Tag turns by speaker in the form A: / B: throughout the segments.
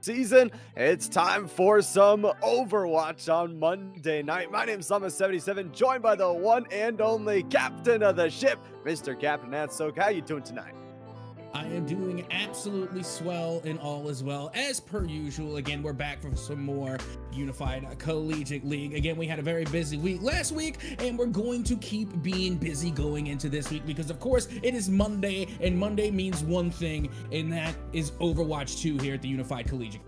A: season. It's time for some Overwatch on Monday night. My name's Summer77, joined by the one and only captain of the ship, Mr. Captain Natsok. How you doing tonight?
B: I am doing absolutely swell and all is well. As per usual, again, we're back for some more Unified Collegiate League. Again, we had a very busy week last week, and we're going to keep being busy going into this week because, of course, it is Monday, and Monday means one thing, and that is Overwatch 2 here at the Unified Collegiate.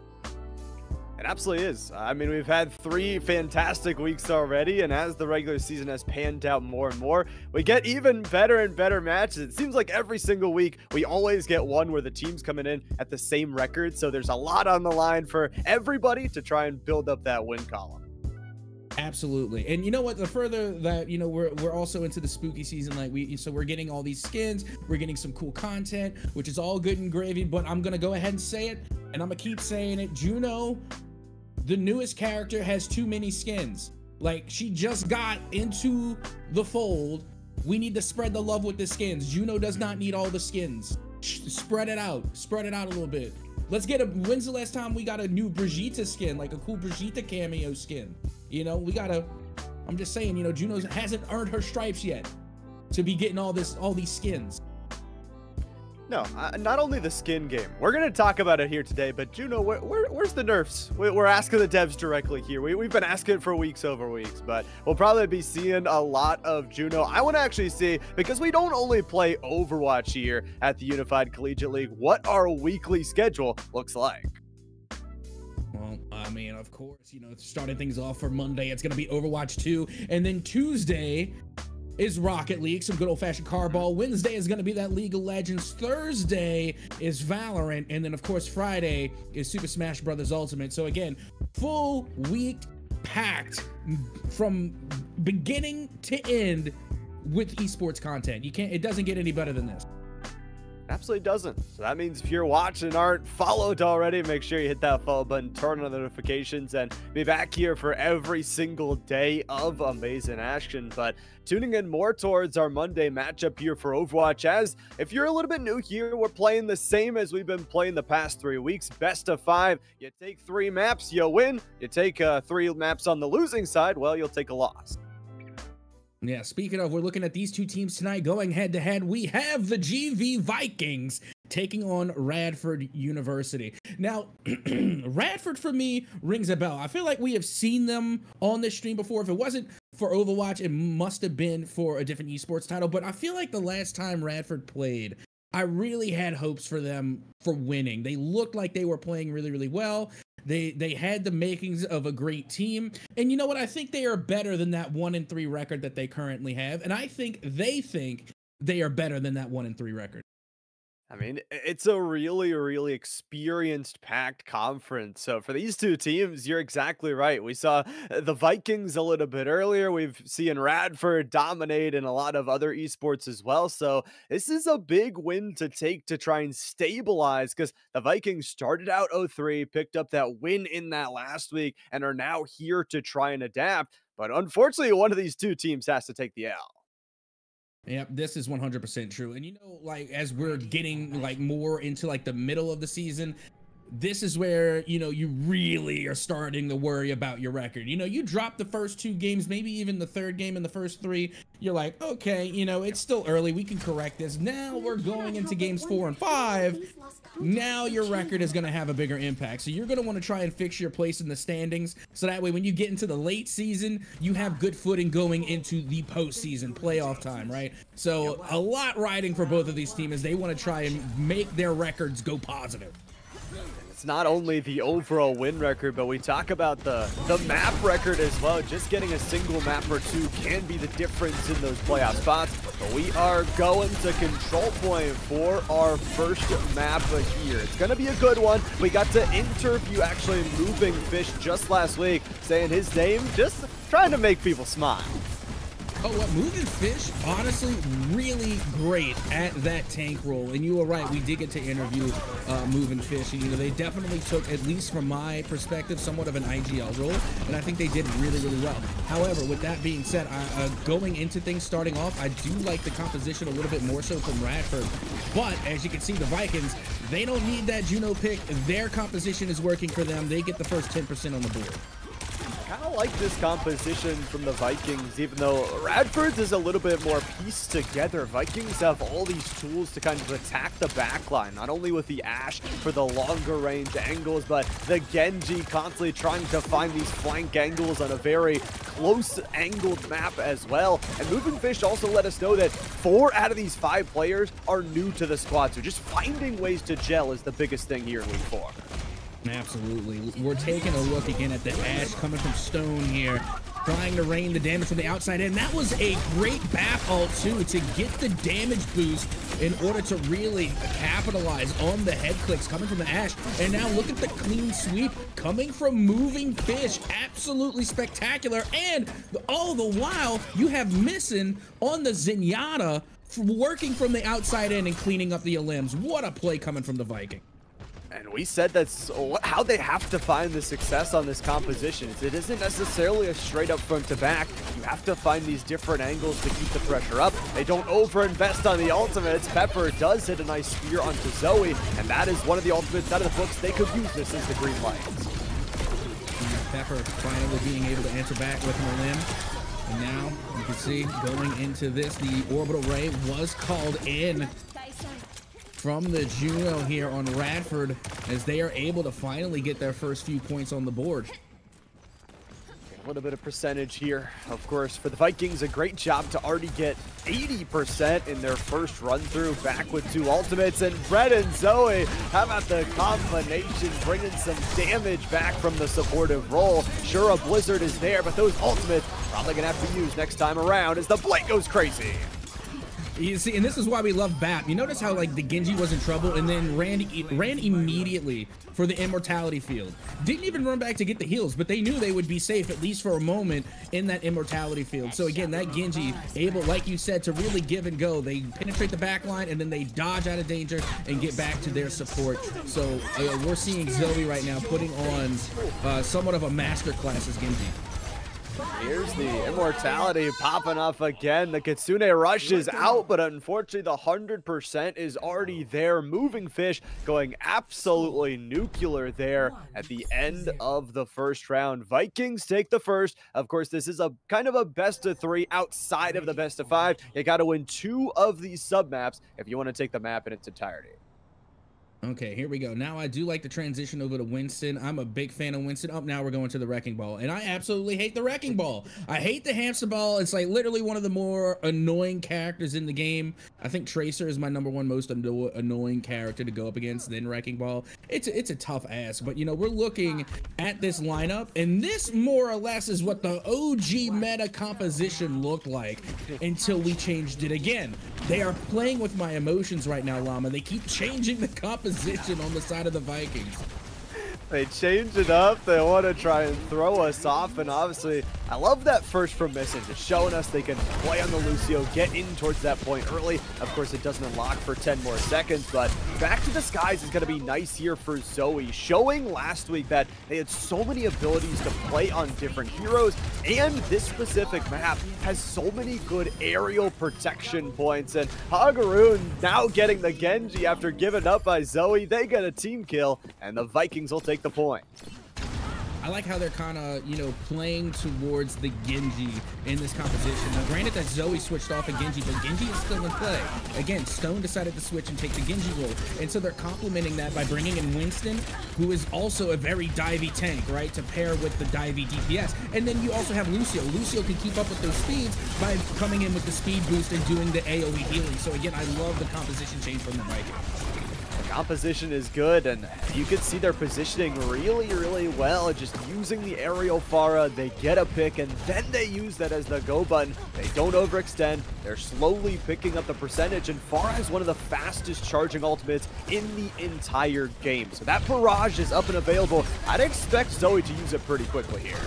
A: It absolutely is. I mean, we've had 3 fantastic weeks already, and as the regular season has panned out more and more, we get even better and better matches. It seems like every single week, we always get one where the team's coming in at the same record, so there's a lot on the line for everybody to try and build up that win column.
B: Absolutely. And you know what, the further that, you know, we're also into the spooky season, like so we're getting all these skins, we're getting some cool content, which is all good and gravy, but I'm gonna go ahead and say it, and I'm gonna keep saying it. Juno, the newest character, has too many skins. Like, she just got into the fold. We need to spread the love with the skins. Juno does not need all the skins. Spread it out a little bit. Let's get when's the last time we got a new Brigitte skin, like a cool Brigitte cameo skin? You know, I'm just saying, you know, Juno hasn't earned her stripes yet to be getting all these skins.
A: No, not only the skin game. We're going to talk about it here today, but Juno, where's the nerfs? We're asking the devs directly here. We've been asking it for weeks over weeks, but we'll probably be seeing a lot of Juno. I want to actually see, because we don't only play Overwatch here at the Unified Collegiate League, what our weekly schedule looks like.
B: Well, I mean, of course, you know, starting things off for Monday, it's going to be Overwatch 2, and then Tuesday is Rocket League, some good old-fashioned cardball. Wednesday is going to be that League of Legends. Thursday is Valorant, and then of course Friday is Super Smash Bros. Ultimate. So again, full week packed from beginning to end with esports content. It doesn't get any better than this.
A: Absolutely doesn't. So that means if you're watching and aren't followed already, make sure you hit that follow button, turn on the notifications, and be back here for every single day of amazing action. But tuning in more towards our Monday matchup here for Overwatch, as if you're a little bit new here, we're playing the same as we've been playing the past 3 weeks. Best of 5. You take 3 maps, you win. You take 3 maps on the losing side, well, you'll take a loss.
B: Yeah, speaking of, we're looking at these 2 teams tonight going head to head. We have the GV Vikings taking on Radford University. Now, Radford for me rings a bell. I feel like we have seen them on this stream before. If it wasn't for Overwatch, it must have been for a different esports title. But I feel like the last time Radford played, I really had hopes for them for winning. They looked like they were playing really, really well. They had the makings of a great team. And you know what? I think they are better than that 1-3 record that they currently have. And I think they are better than that 1-3 record.
A: I mean, it's a really, really experienced, packed conference. So for these 2 teams, you're exactly right. We saw the Vikings a little bit earlier. We've seen Radford dominate in a lot of other esports as well. So this is a big win to take to try and stabilize, because the Vikings started out 0-3, picked up that win in that last week, and are now here to try and adapt. But unfortunately, one of these 2 teams has to take the L.
B: Yep, this is 100% true. And you know, like, as we're getting like more into like the middle of the season, this is where, you know, you really are starting to worry about your record. You know, you drop the first 2 games, maybe even the 3rd game in the first 3. You're like, okay, you know, it's still early. We can correct this. Now we're going into games 4 and 5. Now your record is going to have a bigger impact. So you're going to want to try and fix your place in the standings. So that way, when you get into the late season, you have good footing going into the postseason playoff time, right? So a lot riding for both of these teams as they want to try and make their records go positive.
A: It's not only the overall win record, but we talk about the map record as well. Just getting a single map or 2 can be the difference in those playoff spots. But we are going to Control Point for our first map here. It's going to be a good one. We got to interview actually Moving Fish just last week, saying his name, just trying to make people smile.
B: Oh, what, Moving Fish, honestly, really great at that tank role. And you were right, we did get to interview Moving Fish. And, you know, they definitely took, at least from my perspective, somewhat of an IGL role. And I think they did really, really well. However, with that being said, going into things starting off, I do like the composition a little bit more so from Radford. But as you can see, the Vikings, they don't need that Juno pick. Their composition is working for them. They get the first 10% on the board.
A: Kind of like this composition from the Vikings, even though Radford's is a little bit more pieced together. Vikings have all these tools to kind of attack the backline, not only with the Ashe for the longer range angles, but the Genji constantly trying to find these flank angles on a very close angled map as well. And Moving Fish also let us know that 4 out of these 5 players are new to the squad, so just finding ways to gel is the biggest thing here in Week 4.
B: Absolutely. We're taking a look again at the Ashe coming from Stone here, trying to rain the damage from the outside in. That was a great BAP ult too, to get the damage boost in order to really capitalize on the head clicks coming from the Ashe. And now look at the clean sweep coming from Moving Fish. Absolutely spectacular. And all the while, you have Missing on the Zenyatta working from the outside in and cleaning up the limbs. What a play coming from the Viking.
A: And we said that's how they have to find the success on this composition. It isn't necessarily a straight up front to back. You have to find these different angles to keep the pressure up. They don't overinvest on the ultimates. Pepper does hit a nice spear onto Zoe, and that is one of the ultimates out of the books. They could use this as the green light.
B: Pepper finally being able to answer back with her limb. And now you can see going into this, the orbital ray was called in from the Juno here on Radford, as they are able to finally get their first few points on the board.
A: A little bit of percentage here, of course, for the Vikings. A great job to already get 80% in their first run through, back with 2 ultimates. And Brett and Zoe, how about the combination, bringing some damage back from the supportive role. Sure, a Blizzard is there, but those ultimates probably gonna have to use next time around as the Blake goes crazy.
B: You see, and this is why we love BAP. You notice how, like, the Genji was in trouble and then ran immediately for the immortality field. Didn't even run back to get the heals, but they knew they would be safe, at least for a moment, in that immortality field. So again, that Genji able, like you said, to really give and go. They penetrate the back line and then they dodge out of danger and get back to their support. So we're seeing Zoe right now putting on somewhat of a masterclass as Genji.
A: Here's the immortality popping off again. The Kitsune rush is out, but unfortunately the 100% is already there. Moving Fish going absolutely nuclear there at the end of the first round. Vikings take the first. Of course, this is a kind of a best of 3 outside of the best of 5. You got to win 2 of these sub maps if you want to take the map in its entirety.
B: Okay, here we go. Now I do like the transition over to Winston. I'm a big fan of Winston. Up now we're going to the Wrecking Ball, and I absolutely hate the Wrecking Ball. I hate the hamster ball. It's like literally one of the more annoying characters in the game. I think Tracer is my #1 most annoying character to go up against, then Wrecking Ball. It's a tough ass, but you know, we're looking at this lineup, and this more or less is what the OG meta composition looked like until we changed it again. They are playing with my emotions right now, Llama. They keep changing the composition on the side of the Vikings.
A: They change it up. They want to try and throw us off. And obviously, I love that first from Missing, just showing us they can play on the Lucio, get in towards that point early. Of course, it doesn't unlock for 10 more seconds, but back to the skies is going to be nice here for Zoe, showing last week that they had so many abilities to play on different heroes. And this specific map has so many good aerial protection points. And Hagaroon now getting the Genji after giving up by Zoe. They get a team kill, and the Vikings will take the point.
B: I like how they're kind of, you know, playing towards the Genji in this composition. Now, granted that Zoe switched off of Genji, but Genji is still in play. Again, Stone decided to switch and take the Genji role. And so they're complementing that by bringing in Winston, who is also a very divey tank, right, to pair with the divey DPS. And then you also have Lucio. Lucio can keep up with those speeds by coming in with the speed boost and doing the AoE healing. So again, I love the composition change from the Vikings.
A: Composition is good, and you can see their positioning really well. Just using the aerial Pharah, they get a pick, and then they use that as the go button. They don't overextend. They're slowly picking up the percentage, and Pharah is one of the fastest charging ultimates in the entire game. So that barrage is up and available. I'd expect Zoe to use it pretty quickly here.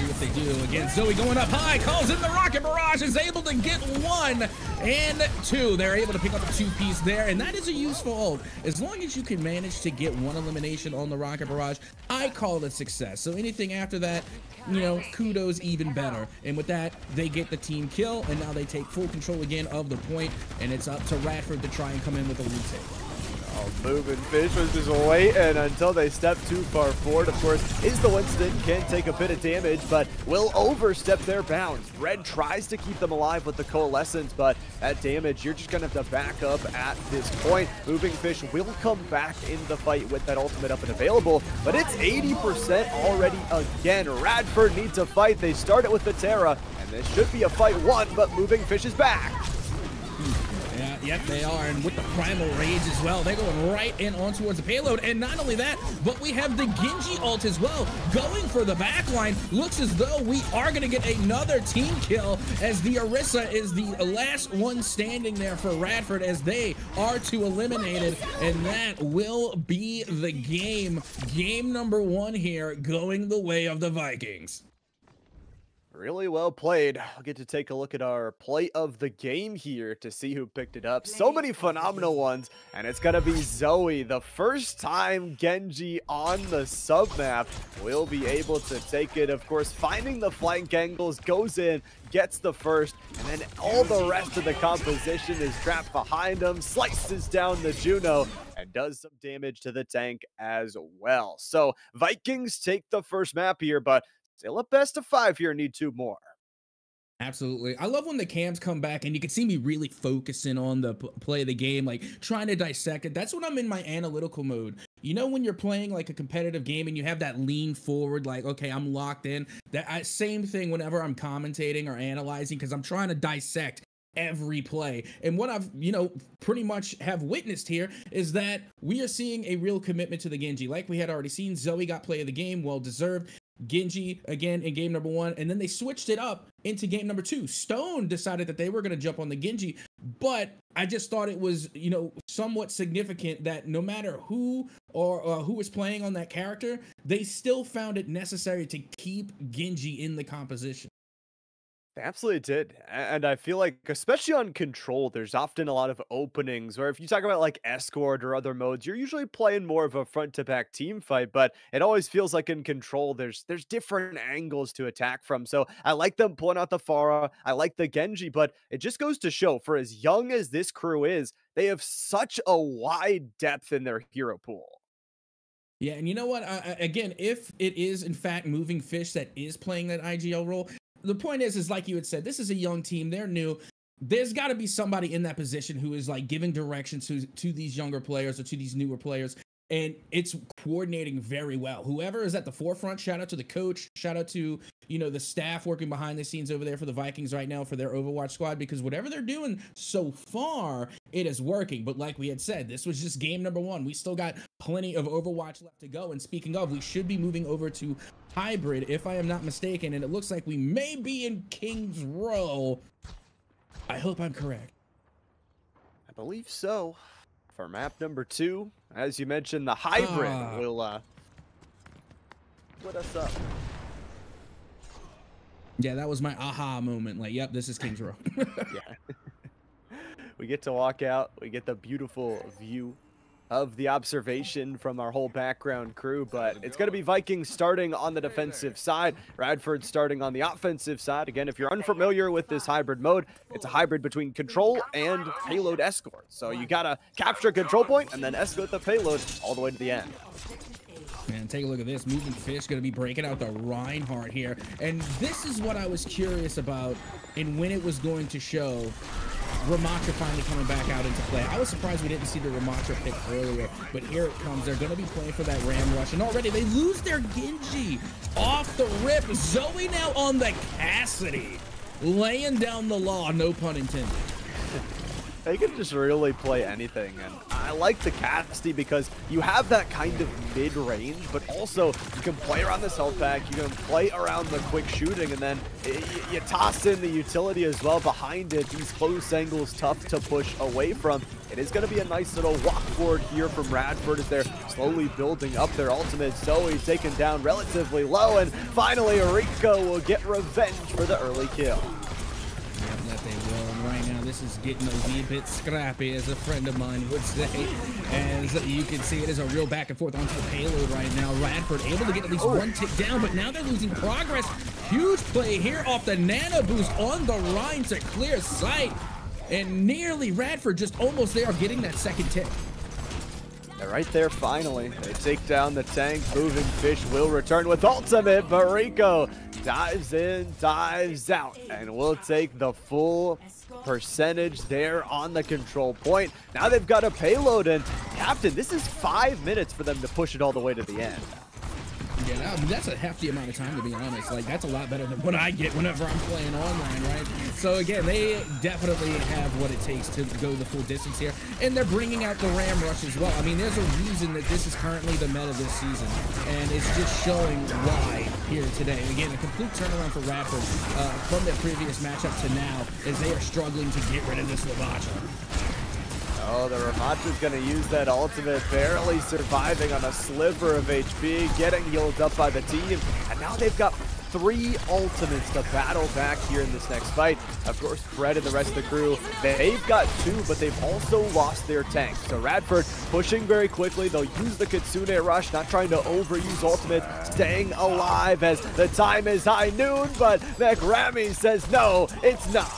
B: see what they do. Again, Zoe going up high, calls in the rocket barrage, is able to get 1 and 2. They're able to pick up a 2-piece there, and that is a useful ult. As long as you can manage to get 1 elimination on the rocket barrage, I call it a success. So anything after that, you know, kudos even better. And with that, they get the team kill, and now they take full control again of the point, and it's up to Radford to try and come in with a retake.
A: Oh, Moving Fish was just waiting until they step too far forward. Of course, is the Winston, can take a bit of damage, but will overstep their bounds. Red tries to keep them alive with the Coalescence, but that damage, you're just going to have to back up at this point. Moving Fish will come back in the fight with that ultimate up and available, but it's 80% already again. Radford needs a fight. They start it with the Terra, and this should be a fight won, but Moving Fish is back.
B: Yeah, yep, they are, and with the Primal Rage as well, they're going right in on towards the payload, and not only that, but we have the Genji ult as well, going for the backline. Looks as though we are going to get another team kill, as the Orisa is the last one standing there for Radford, as they are to eliminated, and that will be the game. Game number 1 here, going the way of the Vikings.
A: Really well played. I'll get to take a look at our play of the game here to see who picked it up. So many phenomenal ones, and it's going to be Zoe. The first time Genji on the sub-map will be able to take it. Of course, finding the flank angles, goes in, gets the first, and then all the rest of the composition is trapped behind him, slices down the Juno, and does some damage to the tank as well. So Vikings take the first map here, but still a best of 5 here, need 2 more.
B: Absolutely. I love when the cams come back and you can see me really focusing on the play of the game, like trying to dissect it. That's when I'm in my analytical mode. You know, when you're playing like a competitive game and you have that lean forward, like, okay, I'm locked in. That same thing whenever I'm commentating or analyzing, because I'm trying to dissect every play. And what I've, you know, pretty much have witnessed here is that we are seeing a real commitment to the Genji. Like we had already seen, Zoe got play of the game, well deserved. Genji again in game number 1, and then they switched it up into game number 2. Stone decided that they were going to jump on the Genji, but I just thought it was, you know, somewhat significant that no matter who or who was playing on that character, they still found it necessary to keep Genji in the composition.
A: They absolutely did. And I feel like, especially on Control, there's often a lot of openings where if you talk about like Escort or other modes, you're usually playing more of a front-to-back team fight, but it always feels like in Control, there's different angles to attack from. So I like them pulling out the Pharah, I like the Genji, but it just goes to show, for as young as this crew is, they have such a wide depth in their hero pool.
B: Yeah, and you know what? Again, if it is in fact Moving Fish that is playing that IGL role, the point is like you had said, this is a young team. They're new. There's got to be somebody in that position who is like giving directions to these younger players or to these newer players. And it's coordinating very well. Whoever is at the forefront, shout out to the coach, shout out to, you know, the staff working behind the scenes over there for the Vikings right now for their Overwatch squad, because whatever they're doing so far, it is working. But like we had said, this was just game number 1. We still got plenty of Overwatch left to go. And speaking of, we should be moving over to Hybrid, if I am not mistaken, and it looks like we may be in King's Row. I hope I'm correct.
A: I believe so. For map number 2, as you mentioned, the Hybrid will split us up.
B: Yeah, that was my aha moment. Like, yep, this is King's Row.
A: Yeah. We get to walk out. We get the beautiful view of the observation from our whole background crew, but it's going to be Vikings starting on the defensive side, Radford starting on the offensive side. Again, if you're unfamiliar with this hybrid mode, it's a hybrid between control and payload escort. So you got to capture a control point and then escort the payload all the way to the end.
B: Man, take a look at this. Moving Fish going to be breaking out the Reinhardt here. And this is what I was curious about and when it was going to show Ramattra finally coming back out into play. I was surprised we didn't see the Ramattra pick earlier, but here it comes. They're going to be playing for that Ram Rush, and already they lose their Genji off the rip. Zoe now on the Cassidy, laying down the law, no pun intended.
A: They can just really play anything, and I like the Casty because you have that kind of mid-range, but also you can play around this health pack, you can play around the quick shooting, and then you toss in the utility as well behind it. These close angles tough to push away from. It is going to be a nice little walk forward here from Radford as they're slowly building up their ultimate. Zoe taken down relatively low, and finally Rico will get revenge for the early kill.
B: That they will. And right now, this is getting a wee bit scrappy, as a friend of mine would say. As you can see, it is a real back and forth onto the payload right now. Radford able to get at least one tick down, but now they're losing progress. Huge play here off the nano boost on the Rhine to clear sight. And nearly Radford just almost there of getting that second tick.
A: They're right there finally. They take down the tank. Moving Fish will return with ultimate, but Rico dives in, dives out, and will take the full percentage there on the control point. Now they've got a payload, and Captain, this is 5 minutes for them to push it all the way to the end.
B: Yeah, that's a hefty amount of time, to be honest. Like, that's a lot better than what I get whenever I'm playing online, right? So again, they definitely have what it takes to go the full distance here, and they're bringing out the Ram Rush as well. I mean, there's a reason that this is currently the meta this season, and it's just showing why here today. Again, a complete turnaround for Radford from their previous matchup to now, as they are struggling to get rid of this Lavacha.
A: Oh, the Ramacha's going to use that ultimate, barely surviving on a sliver of HP, getting healed up by the team. And now they've got 3 ultimates to battle back here in this next fight. Of course, Fred and the rest of the crew, they've got 2, but they've also lost their tank. So Radford pushing very quickly. They'll use the Kitsune Rush, not trying to overuse ultimate, staying alive as the time is high noon, but Mekrami says no, it's not.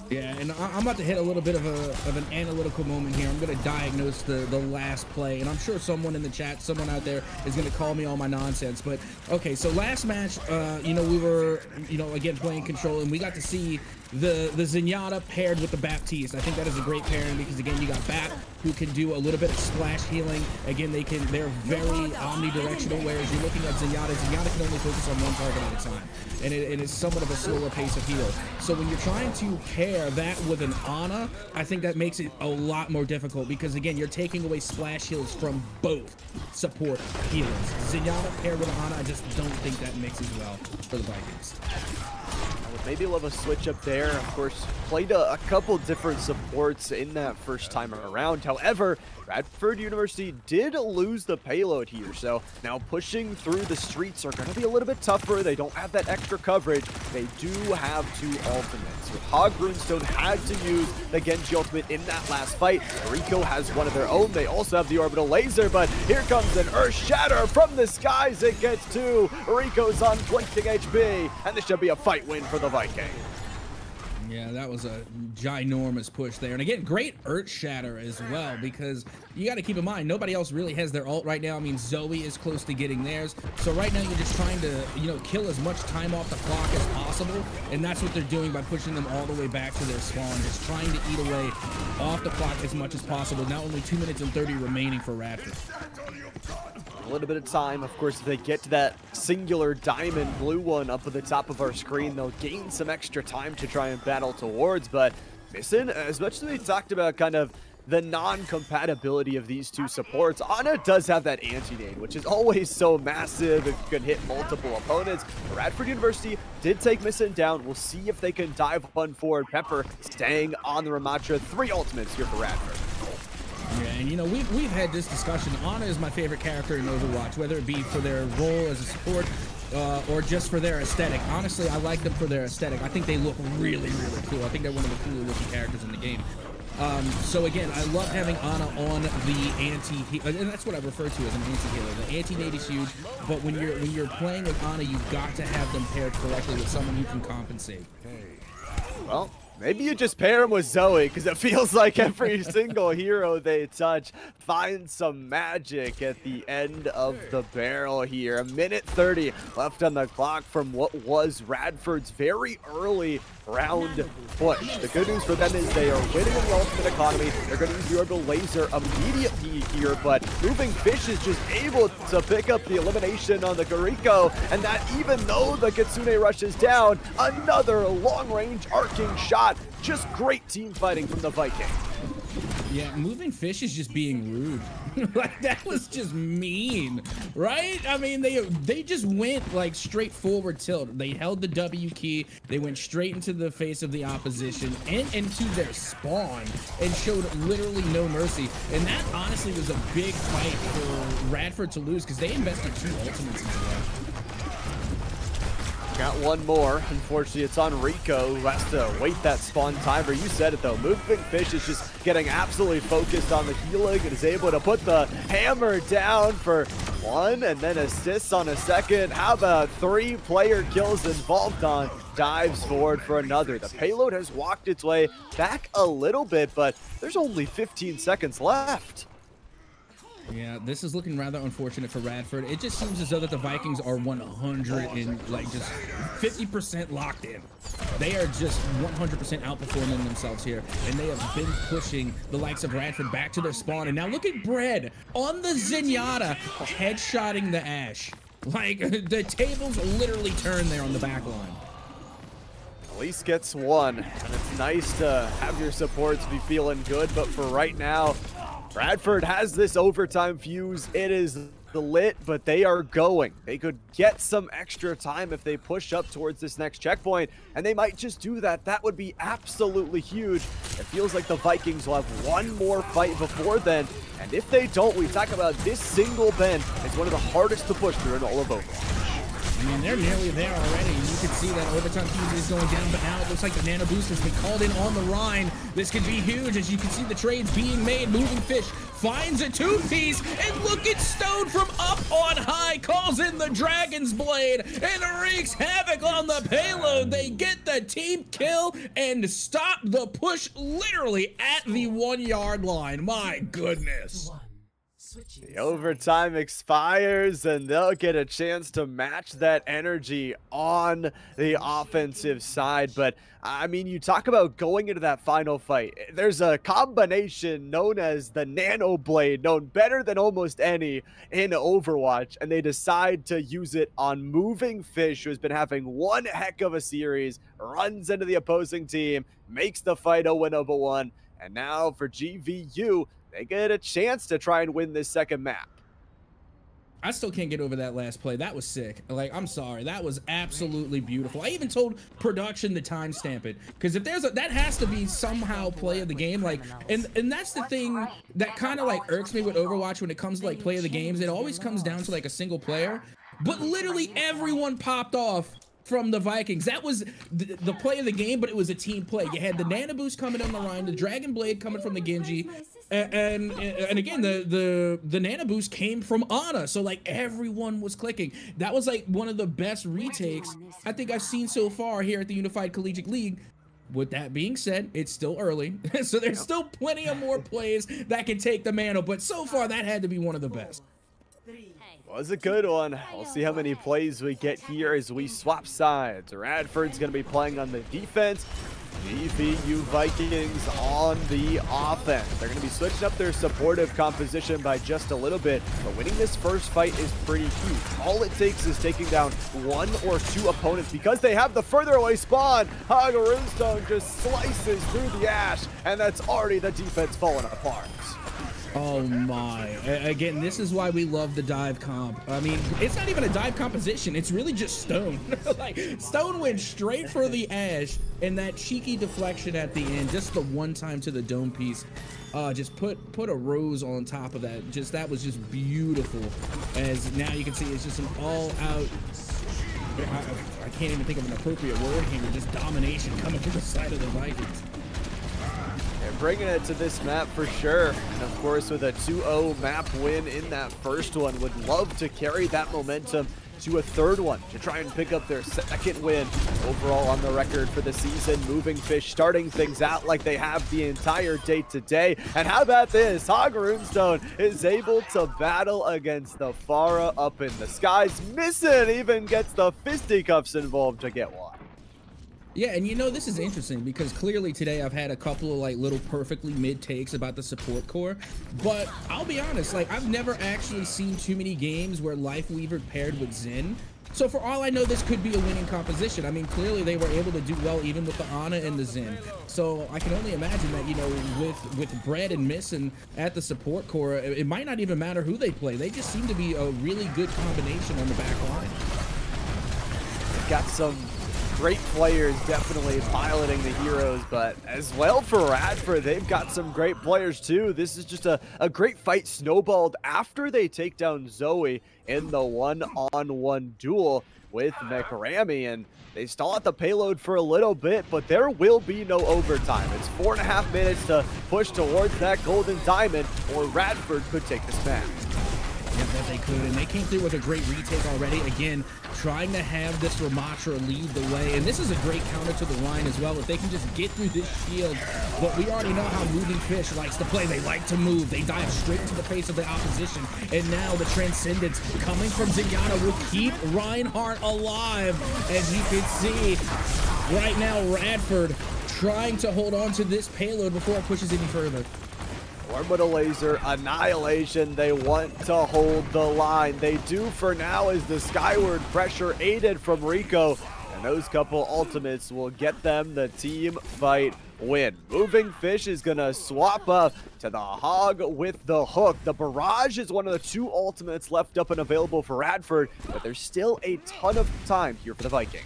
B: Yeah, and I'm about to hit a little bit of an analytical moment here. I'm going to diagnose the last play, and I'm sure someone in the chat, someone out there is going to call me all my nonsense. But, okay, so last match, you know, we were, you know, again, playing control, and we got to see the Zenyatta paired with the Baptiste. I think that is a great pairing because, again, you got Bap, who can do a little bit of splash healing. Again, they're very omnidirectional, whereas you're looking at Zenyatta. Zenyatta can only focus on one target at a time, and it is somewhat of a slower pace of heal. So when you're trying to pair that with an Ana, I think that makes it a lot more difficult because, again, you're taking away splash heals from both support healers. Zenyatta paired with Ana, I just don't think that mixes well for the Vikings.
A: Maybe a little switch up there. Of course, played a couple different supports in that first time around. However, Radford University did lose the payload here, so now pushing through the streets are going to be a little bit tougher. They don't have that extra coverage. They do have 2 ultimates. So Hog Runestone had to use the Genji ultimate in that last fight. Rico has one of their own. They also have the orbital laser, but here comes an Earth Shatter from the skies. It gets 2. Rico's on 20 HP, and this should be a fight win for the Viking.
B: Yeah, that was a ginormous push there. And again, great Earth Shatter as well, because you got to keep in mind, nobody else really has their ult right now. I mean, Zoe is close to getting theirs. So right now, you're just trying to, you know, kill as much time off the clock as possible. And that's what they're doing by pushing them all the way back to their spawn, just trying to eat away off the clock as much as possible. Now only 2 minutes and 30 remaining for Radford.
A: A little bit of time. Of course, if they get to that singular diamond blue one up at the top of our screen, they'll gain some extra time to try and battle towards. But Missing, as much as we talked about kind of the non-compatibility of these 2 supports, Ana does have that anti-nade, which is always so massive. It can hit multiple opponents. Radford University did take Missing down. We'll see if they can dive one forward. Pepper staying on the Ramacha. 3 ultimates here for Radford.
B: Yeah, and you know, we've had this discussion. Ana is my favorite character in Overwatch, whether it be for their role as a support or just for their aesthetic. Honestly, I like them for their aesthetic. I think they look really, really cool. I think they're one of the cooler looking characters in the game. So again, I love having Ana on the anti-healer, and that's what I refer to as an anti-healer. The anti-nade is huge, but when you're playing with Ana, you've got to have them paired correctly with someone who can compensate.
A: Well, maybe you just pair him with Zoe, because it feels like every single hero they touch finds some magic at the end of the barrel here. 1:30 left on the clock from what was Radford's very early round push. The good news for them is they are winning in the ultimate economy. They're going to use the orbital laser immediately here, but Moving Fish is just able to pick up the elimination on the Gariko, and that even though the Kitsune Rush is down, another long-range arcing shot Just great team fighting from the Viking.
B: Yeah, moving fish is just being rude. Like, that was just mean, right? I mean, they just went like straight forward tilt. They held the W key. They went straight into the face of the opposition and into their spawn and showed literally no mercy. And that honestly was a big fight for Radford to lose because they invested 2 ultimates into that.
A: Got one more. Unfortunately, it's on Rico, who has to wait that spawn timer. You said it, though. Moving Fish is just getting absolutely focused on the healing and is able to put the hammer down for 1 and then assists on a second. How about 3 player kills involved on dives forward for another. The payload has walked its way back a little bit, but there's only 15 seconds left.
B: Yeah, this is looking rather unfortunate for Radford. It just seems as though that the Vikings are 100 and like just 50% locked in. They are just 100% outperforming themselves here, and they have been pushing the likes of Radford back to their spawn. And now look at Bread on the Zenyatta headshotting the Ash. Like, the tables literally turned there on the back line.
A: At least gets 1, and it's nice to have your supports be feeling good, but for right now, Radford has this overtime fuse. It is lit, but they are going. They could get some extra time if they push up towards this next checkpoint, and they might just do that. That would be absolutely huge. It feels like the Vikings will have one more fight before then, and if they don't, we talk about this single bend. It's one of the hardest to push through in all of Overwatch.
B: I mean, they're nearly there already. You can see that overtime fuse is going down, but now it looks like the nano boost has been called in on the Rhine. This could be huge, as you can see the trades being made. Moving Fish finds a 2-piece, and look at Stone from up on high, calls in the Dragon's Blade, and wreaks havoc on the payload. They get the team kill and stop the push literally at the 1-yard line. My goodness.
A: The overtime expires, and they'll get a chance to match that energy on the offensive side. But, I mean, you talk about going into that final fight. There's a combination known as the Nano Blade, known better than almost any in Overwatch, and they decide to use it on Moving Fish, who has been having one heck of a series, runs into the opposing team, makes the fight a winnable one. And now for GVU, they get a chance to try and win this second map.
B: I still can't get over that last play. That was sick. Like, I'm sorry. That was absolutely beautiful. I even told production to timestamp it, because if there's a, that has to be somehow play of the game. Like, and that's the thing that kind of like irks me with Overwatch when it comes to like play of the games. It always comes down to like a single player, but literally everyone popped off from the Vikings. That was the play of the game, but it was a team play. You had the Nano Boost coming on the Rhine, the Dragon Blade coming from the Genji, and again, the Nano Boost came from Ana. So like everyone was clicking. That was like one of the best retakes I think I've seen so far here at the Unified Collegiate League. With that being said, it's still early, so there's still plenty of more plays that can take the mantle, but so far that had to be one of the best.
A: Was a good one. We'll see how many plays we get here as we swap sides. Radford's going to be playing on the defense. GVU Vikings on the offense. They're going to be switching up their supportive composition by just a little bit, but winning this first fight is pretty huge. All it takes is taking down 1 or 2 opponents because they have the further away spawn. Runestone just slices through the Ash, and that's already the defense falling apart.
B: Oh my. Again, this is why we love the dive comp. I mean, it's not even a dive composition. It's really just Stone. Like, Stone went straight for the Ash, and that cheeky deflection at the end, just the one time to the dome piece, just put a rose on top of that. Just, that was just beautiful. As now you can see, it's just an all-out, I can't even think of an appropriate word here, just domination coming from the side of the Vikings.
A: Bringing it to this map for sure, and of course with a 2-0 map win in that first one, would love to carry that momentum to a third one to try and pick up their second win overall on the record for the season. Moving Fish starting things out like they have the entire day today. And how about this? Runestone is able to battle against the Pharah up in the skies, missing, even gets the fisticuffs involved to get one.
B: Yeah, and you know, this is interesting because clearly today I've had a couple of like little perfectly mid takes about the support core, but I'll be honest, like I've never actually seen too many games where Lifeweaver paired with Zen. So for all I know, this could be a winning composition. I mean, clearly they were able to do well even with the Ana and the Zen. So I can only imagine that, you know, with Bread and Missing at the support core, it might not even matter who they play. They just seem to be a really good combination on the back line.
A: They've got some great players definitely piloting the heroes, but as well for Radford, they've got some great players too. This is just a great fight snowballed after they take down Zoe in the one-on-one duel with McRammy, and they stall at the payload for a little bit, but there will be no overtime. It's 4.5 minutes to push towards that golden diamond, or Radford could take this match.
B: Yeah, that they could, and they came through with a great retake already. Again, trying to have this Ramatra lead the way, and this is a great counter to the line as well. If they can just get through this shield, but we already know how Moving Fish likes to play. They like to move. They dive straight into the face of the opposition, and now the Transcendence coming from Zenyatta will keep Reinhardt alive. As you can see, right now, Radford trying to hold on to this payload before it pushes any further.
A: Orbital Laser, Annihilation, they want to hold the line. They do for now as the skyward pressure aided from Rico, and those couple ultimates will get them the team fight win. Moving Fish is going to swap up to the Hog with the Hook. The Barrage is one of the 2 ultimates left up and available for Radford, but there's still a ton of time here for the Vikings.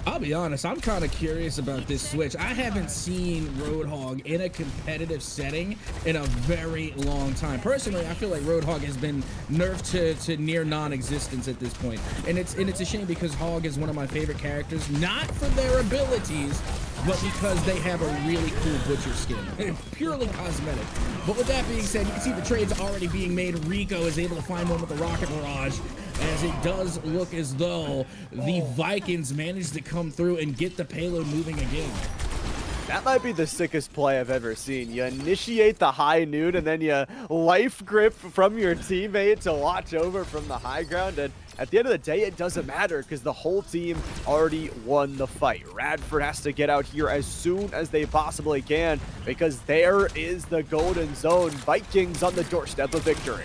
B: I'll be honest, I'm kind of curious about this switch. I haven't seen Roadhog in a competitive setting in a very long time. Personally, I feel like Roadhog has been nerfed to near non-existence at this point. And it's a shame because Hog is one of my favorite characters, not for their abilities, but because they have a really cool butcher skin. Purely cosmetic. But with that being said, you can see the trades already being made. Rico is able to find one with the Rocket Barrage, as it does look as though the Vikings managed to come through and get the payload moving again.
A: That might be the sickest play I've ever seen. You initiate the high noon and then you life grip from your teammate to watch over from the high ground, and at the end of the day, it doesn't matter because the whole team already won the fight. Radford has to get out here as soon as they possibly can because there is the golden zone. Vikings on the doorstep of victory.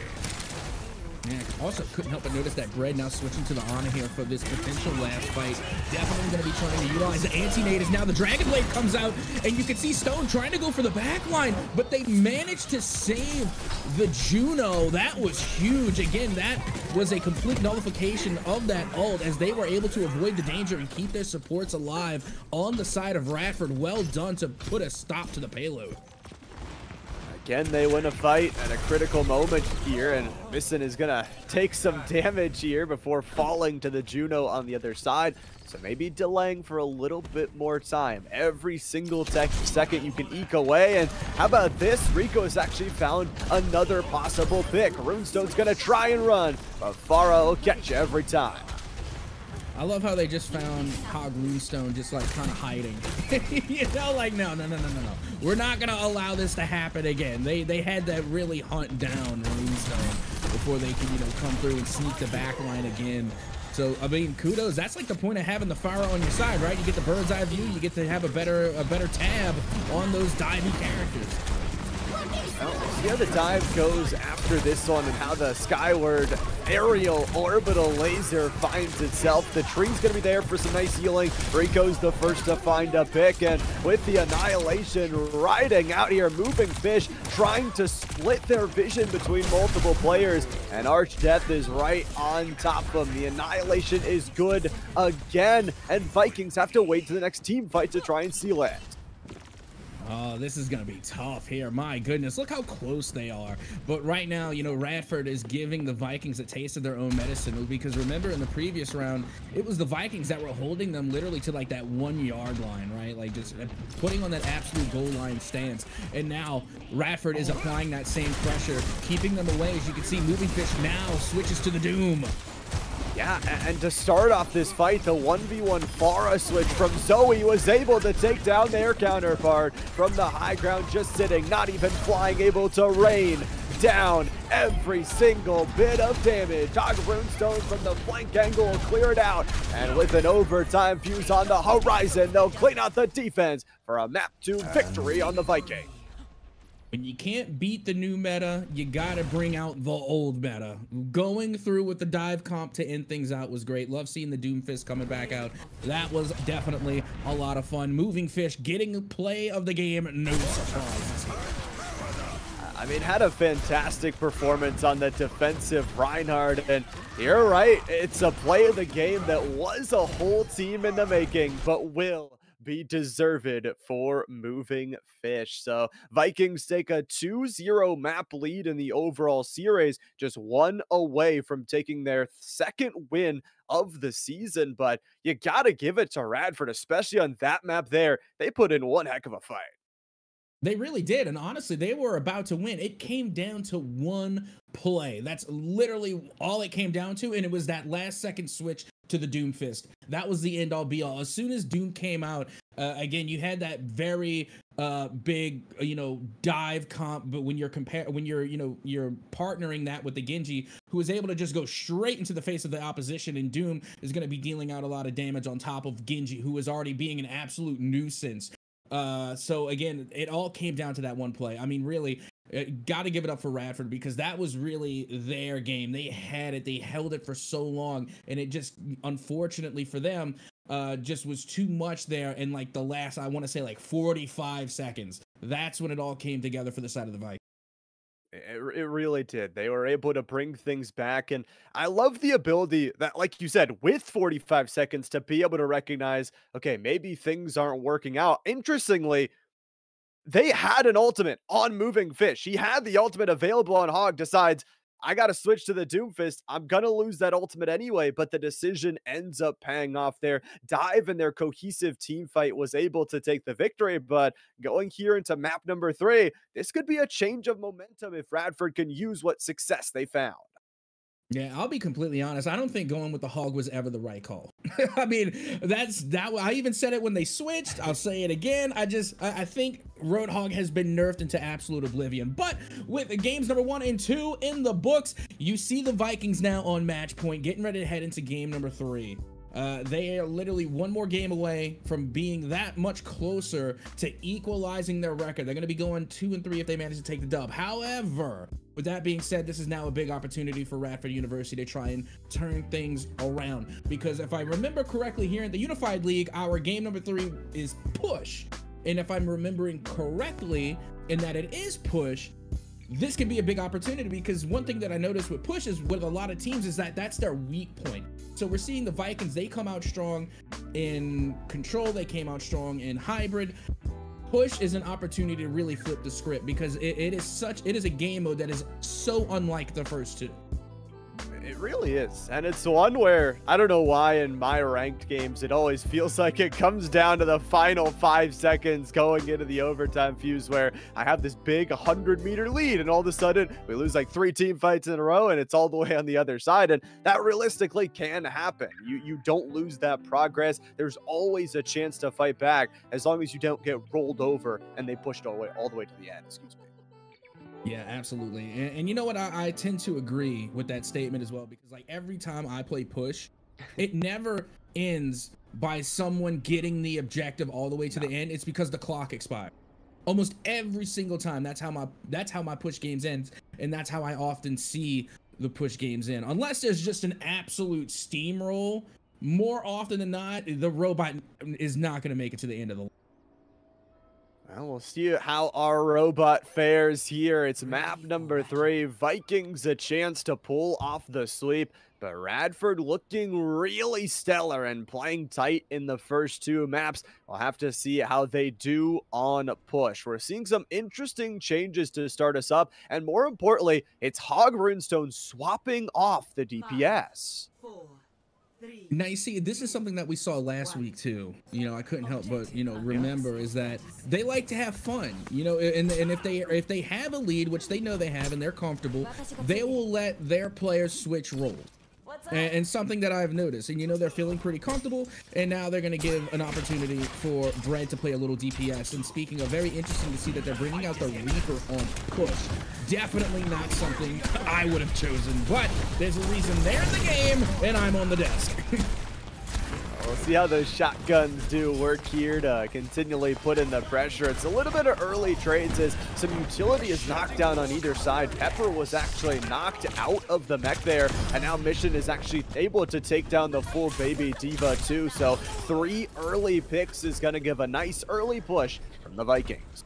B: Yeah, also couldn't help but notice that Bread now switching to the Ana here for this potential last fight. Definitely going to be trying to utilize the anti-nade as now the Dragon Blade comes out, and you can see Stone trying to go for the back line, but they managed to save the Juno. That was huge. Again, that was a complete nullification of that ult as they were able to avoid the danger and keep their supports alive on the side of Radford. Well done to put a stop to the payload.
A: Again, they win a fight at a critical moment here, and Missing is gonna take some damage here before falling to the Juno on the other side. So maybe delaying for a little bit more time. Every single second you can eke away, and how about this? Rico has actually found another possible pick. Runestone's gonna try and run, but Pharah will catch you every time.
B: I love how they just found Hog Runestone just like kind of hiding. You know, like no. We're not gonna allow this to happen again. They had to really hunt down Runestone before they could, you know, come through and sneak the back line again. So I mean, kudos. That's like the point of having the Pharah on your side, right? You get the bird's eye view. You get to have a better tab on those diving characters.
A: Well, see how the dive goes after this one and how the skyward aerial orbital laser finds itself. The tree's going to be there for some nice healing. Rico's the first to find a pick, and with the Annihilation riding out here, Moving Fish trying to split their vision between multiple players, and Archdeath is right on top of him. The Annihilation is good again, and Vikings have to wait to the next team fight to try and seal it.
B: Oh, this is going to be tough here. My goodness, look how close they are. But right now, you know, Radford is giving the Vikings a taste of their own medicine, because remember in the previous round, it was the Vikings that were holding them literally to like that 1 yard line, right? Like just putting on that absolute goal line stance. And now Radford is applying that same pressure, keeping them away. As you can see, Moving Fish now switches to the Doom.
A: Yeah, and to start off this fight, the 1v1 Pharah switch from Zoe was able to take down their counterpart from the high ground, just sitting, not even flying, able to rain down every single bit of damage. Dog Runestone from the flank angle will clear it out, and with an overtime fuse on the horizon, they'll clean out the defense for a map 2 victory on the Viking.
B: When you can't beat the new meta, you gotta bring out the old meta. Going through with the dive comp to end things out was great. Love seeing the Doomfist coming back out. That was definitely a lot of fun. Moving Fish getting play of the game, no surprises here.
A: I mean, had a fantastic performance on the defensive Reinhardt, and you're right, it's a play of the game that was a whole team in the making, but will be deserved for Moving Fish. So Vikings take a 2-0 map lead in the overall series, just one away from taking their second win of the season. But you gotta give it to Radford, especially on that map there. They put in one heck of a fight.
B: They really did, and honestly, they were about to win. It came down to one play. That's literally all it came down to, and it was that last second switch to the Doomfist. That was the end all be all. As soon as Doom came out, again, you had that very big, dive comp, but when you're you're partnering that with the Genji, who is able to just go straight into the face of the opposition, and Doom is going to be dealing out a lot of damage on top of Genji, who is already being an absolute nuisance. So again, it all came down to that one play. I mean, really, got to give it up for Radford, because that was really their game. They had it, they held it for so long, and it just, unfortunately for them, just was too much there in like the last, I want to say like 45 seconds. That's when it all came together for the side of the Vikings.
A: It really did. They were able to bring things back. And I love the ability that, like you said, with 45 seconds to be able to recognize, okay, maybe things aren't working out. Interestingly, they had an ultimate on Moving Fish. He had the ultimate available on Hog, decides, I got to switch to the Doomfist. I'm going to lose that ultimate anyway, but the decision ends up paying off. Their dive and their cohesive team fight was able to take the victory, but going here into map number 3, this could be a change of momentum if Radford can use what success they found.
B: Yeah, I'll be completely honest. I don't think going with the Hog was ever the right call. I mean, I even said it when they switched. I'll say it again. I think Roadhog has been nerfed into absolute oblivion. But with games number 1 and 2 in the books, you see the Vikings now on match point, getting ready to head into game number 3. They are literally one more game away from being that much closer to equalizing their record. They're going to be going 2 and 3 if they manage to take the dub. However, with that being said, this is now a big opportunity for Radford University to try and turn things around. Because if I remember correctly, here in the Unified League, our game number 3 is push. And if I'm remembering correctly, in that it is push, this can be a big opportunity, because one thing that I noticed with push is with a lot of teams is that that's their weak point. So we're seeing the Vikings, they come out strong in control, they came out strong in hybrid. Push is an opportunity to really flip the script, because it is a game mode that is so unlike the first two.
A: It really is. And it's one where, I don't know why in my ranked games, it always feels like it comes down to the final 5 seconds going into the overtime fuse, where I have this big 100-meter lead, and all of a sudden we lose like 3 team fights in a row, and it's all the way on the other side. And that realistically can happen. You don't lose that progress. There's always a chance to fight back, as long as you don't get rolled over and they pushed all the way to the end. Excuse me.
B: Yeah, absolutely. And you know what? I tend to agree with that statement as well, because like every time I play push, it never ends by someone getting the objective all the way to the end. It's because the clock expired. Almost every single time. That's how my push games end, and that's how I often see the push games end. Unless there's just an absolute steamroll, more often than not, the robot is not going to make it to the end of the line.
A: Well, we'll see how our robot fares here. It's map number 3. Vikings a chance to pull off the sweep, but Radford looking really stellar and playing tight in the first 2 maps. We'll have to see how they do on push. We're seeing some interesting changes to start us up, and more importantly, it's Hog Runestone swapping off the DPS.
C: 5, 4, 3.
B: Now you see, this is something that we saw last week too. I couldn't help but remember is that they like to have fun. And if they have a lead, which they know they have, and they're comfortable, they will let their players switch roles. And something that I've noticed, and they're feeling pretty comfortable, and now they're going to give an opportunity for Bread to play a little DPS. And speaking of, very interesting to see that they're bringing out the Reaper on push. Definitely not something I would have chosen, but there's a reason they're in the game and I'm on the desk.
A: We'll see how those shotguns do work here to continually put in the pressure. It's a little bit of early trades as some utility is knocked down on either side. Pepper was actually knocked out of the mech there, and now Mission is actually able to take down the full baby D.Va too. So 3 early picks is going to give a nice early push from the Vikings.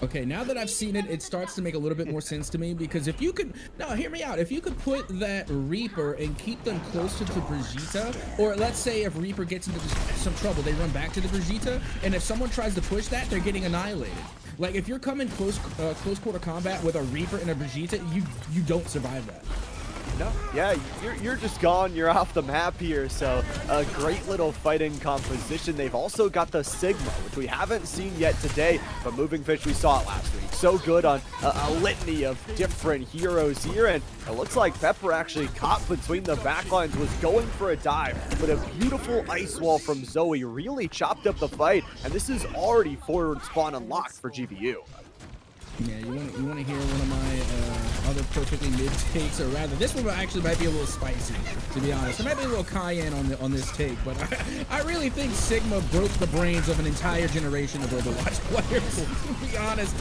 B: Okay, now that I've seen it, it starts to make a little bit more sense to me, because if you could, now hear me out, if you could put that Reaper and keep them closer to Brigitte, or let's say if Reaper gets into some trouble, they run back to the Brigitte, and if someone tries to push that, they're getting annihilated. Like if you're coming close quarter combat with a Reaper and a Brigitte, you don't survive that.
A: No, yeah, you're just gone. You're off the map here. So a great little fighting composition. They've also got the Sigma, which we haven't seen yet today, but Moving Fish, we saw it last week. So good on a litany of different heroes here, and it looks like Pepper actually caught between the backlines, was going for a dive, but a beautiful ice wall from Zoe really chopped up the fight, and this is already forward spawn unlocked for GVU.
B: Yeah, you want to hear one of my other perfectly mid takes, or rather, this one actually might be a little spicy, to be honest. There might be a little cayenne on this take, but I really think Sigma broke the brains of an entire generation of Overwatch players. To be honest,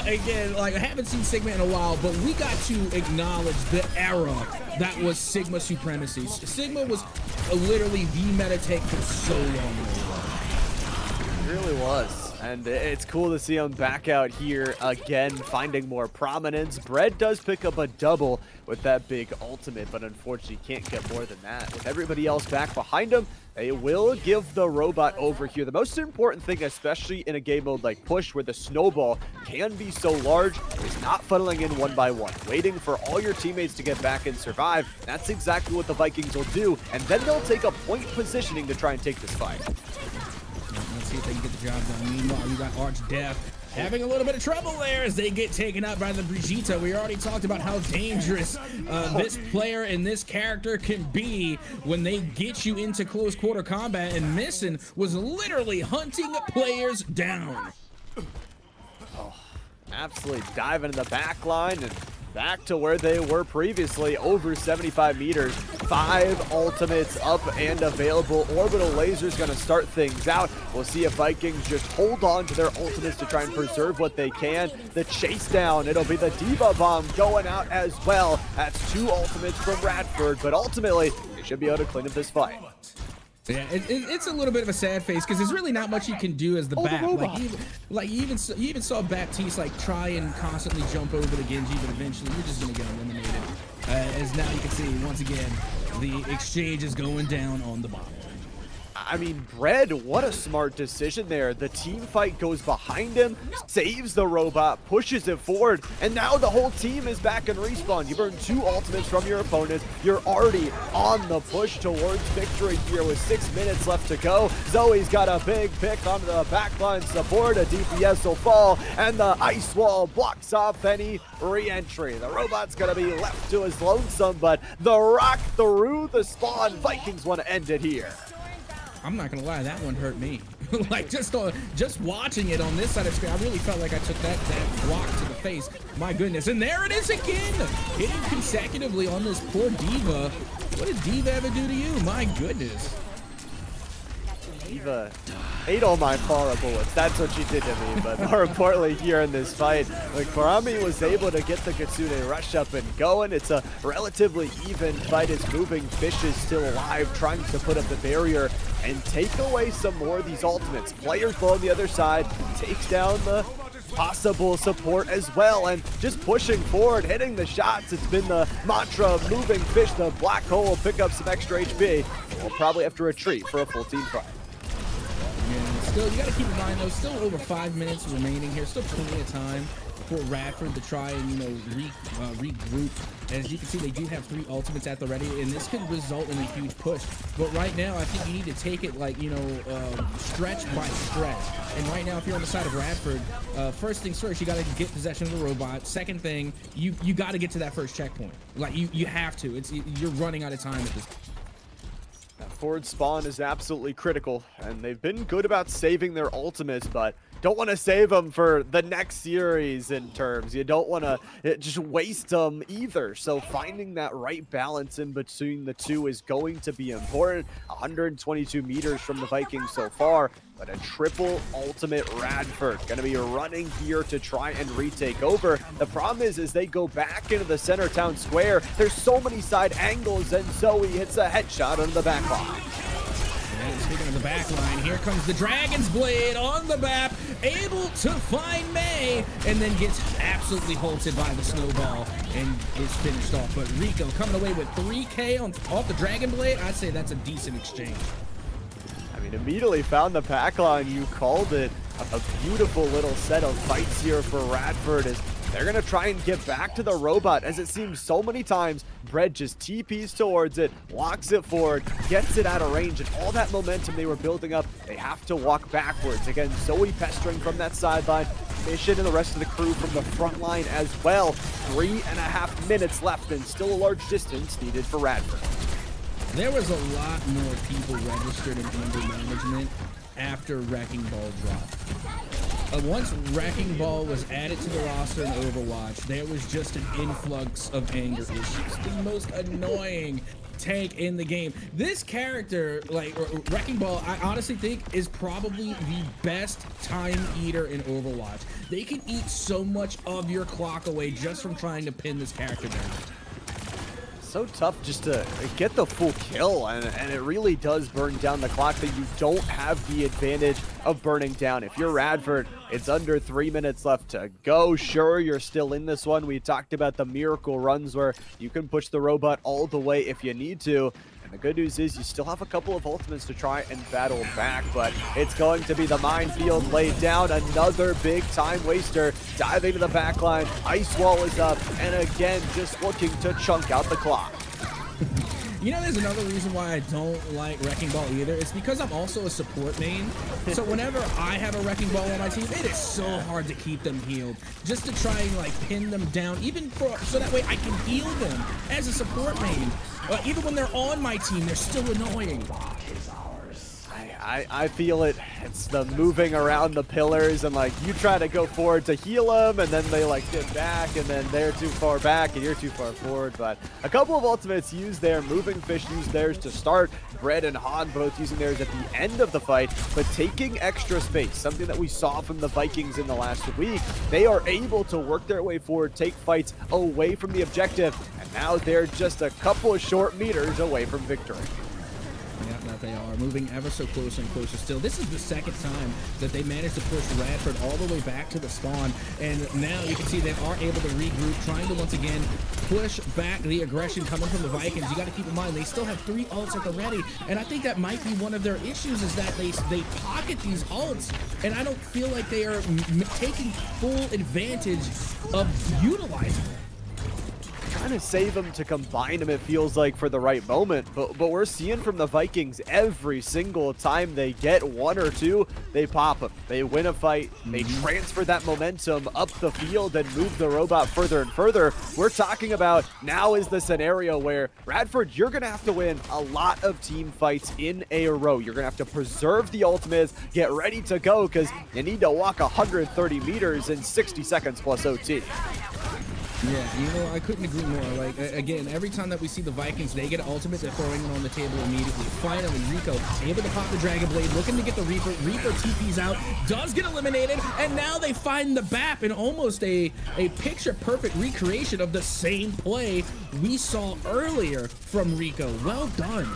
B: again, like I haven't seen Sigma in a while, but we got to acknowledge the era that was Sigma supremacy. Sigma was literally the meta take for so long.
A: It really was. And it's cool to see him back out here again, finding more prominence. Bread does pick up a double with that big ultimate, but unfortunately can't get more than that. With everybody else back behind him, they will give the robot over here. The most important thing, especially in a game mode like Push, where the snowball can be so large, is not funneling in one by one, waiting for all your teammates to get back and survive. That's exactly what the Vikings will do, and then they'll take a point positioning to try and take this fight.
B: Let's see if they can get the job done. Meanwhile, we got Arch Death having a little bit of trouble there as they get taken out by the Brigitte. We already talked about how dangerous this player and this character can be when they get you into close quarter combat, and Missing was literally hunting players down.
A: Oh, absolutely diving in the back line and back to where they were previously, over 75 meters, 5 ultimates up and available. Orbital Laser's gonna start things out. We'll see if Vikings just hold on to their ultimates to try and preserve what they can. The chase down, it'll be the D.Va bomb going out as well. That's 2 ultimates from Radford, but ultimately, they should be able to clean up this fight.
B: Yeah, it's a little bit of a sad face because there's really not much you can do as the back. You even saw Baptiste like try and constantly jump over the Genji, but eventually you're just gonna get eliminated. As now you can see once again, the exchange is going down on the bottom.
A: I mean, Bread, what a smart decision there. The team fight goes behind him, saves the robot, pushes it forward, and now the whole team is back in respawn. You burn 2 ultimates from your opponent. You're already on the push towards victory here with 6 minutes left to go. Zoe's got a big pick onto the backline support. A DPS will fall, and the ice wall blocks off any re-entry. The robot's gonna be left to his lonesome, but the rock through the spawn. Vikings want to end it here.
B: I'm not gonna lie, that one hurt me. Like just watching it on this side of the screen, I really felt like I took that block to the face. My goodness, and there it is again, hitting consecutively on this poor D.Va. What did D.Va ever do to you? My goodness.
A: D.Va ate all my Farah bullets. That's what she did to me. But more importantly here in this fight, like Karami was able to get the Kitsune rush up and going. It's a relatively even fight as Moving Fish is still alive, trying to put up the barrier and take away some more of these ultimates. Players below on the other side takes down the possible support as well, and just pushing forward, hitting the shots. It's been the mantra of Moving Fish. The black hole will pick up some extra HP. We'll probably have to retreat for a full team fight.
B: Yeah, still, you got to keep in mind though, still over 5 minutes remaining here, still plenty of time for Radford to try and, you know, regroup. As you can see, they do have 3 ultimates at the ready, and this could result in a huge push. But right now, I think you need to take it like, you know, stretch by stretch. And right now, if you're on the side of Radford, first things first, you got to get possession of the robot. Second thing, you got to get to that first checkpoint. Like you have to. You're running out of time at this point.
A: Forward spawn is absolutely critical, and they've been good about saving their ultimates, but don't want to save them for the next series in terms. You don't want to just waste them either. So finding that right balance in between the two is going to be important. 122 meters from the Vikings so far, but a triple ultimate Radford gonna be running here to try and retake over. The problem is they go back into the center town square. There's so many side angles, and Zoe hits a headshot on the back line.
B: And speaking of the back line, here comes the Dragon's Blade on the map, able to find May, and then gets absolutely halted by the snowball and is finished off. But Rico coming away with 3K off the Dragon Blade. I'd say that's a decent exchange.
A: I mean, immediately found the pack line. You called it. A beautiful little set of fights here for Radford as they're going to try and get back to the robot. As it seems so many times, Bread just TPs towards it, walks it forward, gets it out of range, and all that momentum they were building up, they have to walk backwards. Again, Zoe pestering from that sideline, Mission and the rest of the crew from the front line as well. 3.5 minutes left and still a large distance needed for Radford.
B: There was a lot more people registered in under management after Wrecking Ball dropped. Once Wrecking Ball was added to the roster in Overwatch, there was just an influx of anger issues. The most annoying tank in the game. This character, like Wrecking Ball, I honestly think is probably the best time eater in Overwatch. They can eat so much of your clock away just from trying to pin this character down.
A: So tough just to get the full kill, and it really does burn down the clock that you don't have the advantage of burning down. If you're Radford, it's under 3 minutes left to go. Sure, you're still in this one. We talked about the miracle runs where you can push the robot all the way if you need to. And the good news is you still have a couple of ultimates to try and battle back, but it's going to be the minefield laid down. Another big time waster diving to the back line. Ice wall is up, and again, just looking to chunk out the clock.
B: You know, there's another reason why I don't like Wrecking Ball either. It's because I'm also a support main. So whenever I have a Wrecking Ball on my team, it is so hard to keep them healed. Just to try and like pin them down, even so that way I can heal them as a support main. Even when they're on my team, they're still annoying.
A: I feel it. It's the moving around the pillars, and like you try to go forward to heal them, and then they like get back, and then they're too far back and you're too far forward. But a couple of ultimates used there. Moving Fish used theirs to start. Bread and Hog both using theirs at the end of the fight, but taking extra space, something that we saw from the Vikings in the last week. They are able to work their way forward, take fights away from the objective, and now they're just a couple of short meters away from victory.
B: Yeah, that they are moving ever so closer and closer still. This is the second time that they managed to push Radford all the way back to the spawn, and now you can see they are able to regroup, trying to once again push back the aggression coming from the Vikings. You got to keep in mind they still have 3 ults at the ready, and I think that might be one of their issues, is that they pocket these ults, and I don't feel like they are taking full advantage of utilizing them.
A: Trying to save them to combine them, it feels like, for the right moment, but we're seeing from the Vikings every single time they get 1 or 2, they pop them, they win a fight, they transfer that momentum up the field and move the robot further and further. We're talking about now is the scenario where Radford, you're gonna have to win a lot of team fights in a row. You're gonna have to preserve the ultimates, get ready to go, because you need to walk 130 meters in 60 seconds plus OT.
B: Yeah, you know, I couldn't agree more. Like, again, every time that we see the Vikings, they get an ultimate, they're throwing it on the table immediately. Finally, Rico able to pop the Dragon Blade, looking to get the Reaper. Reaper TP's out, does get eliminated, and now they find the BAP in almost a picture-perfect recreation of the same play we saw earlier from Rico. Well done.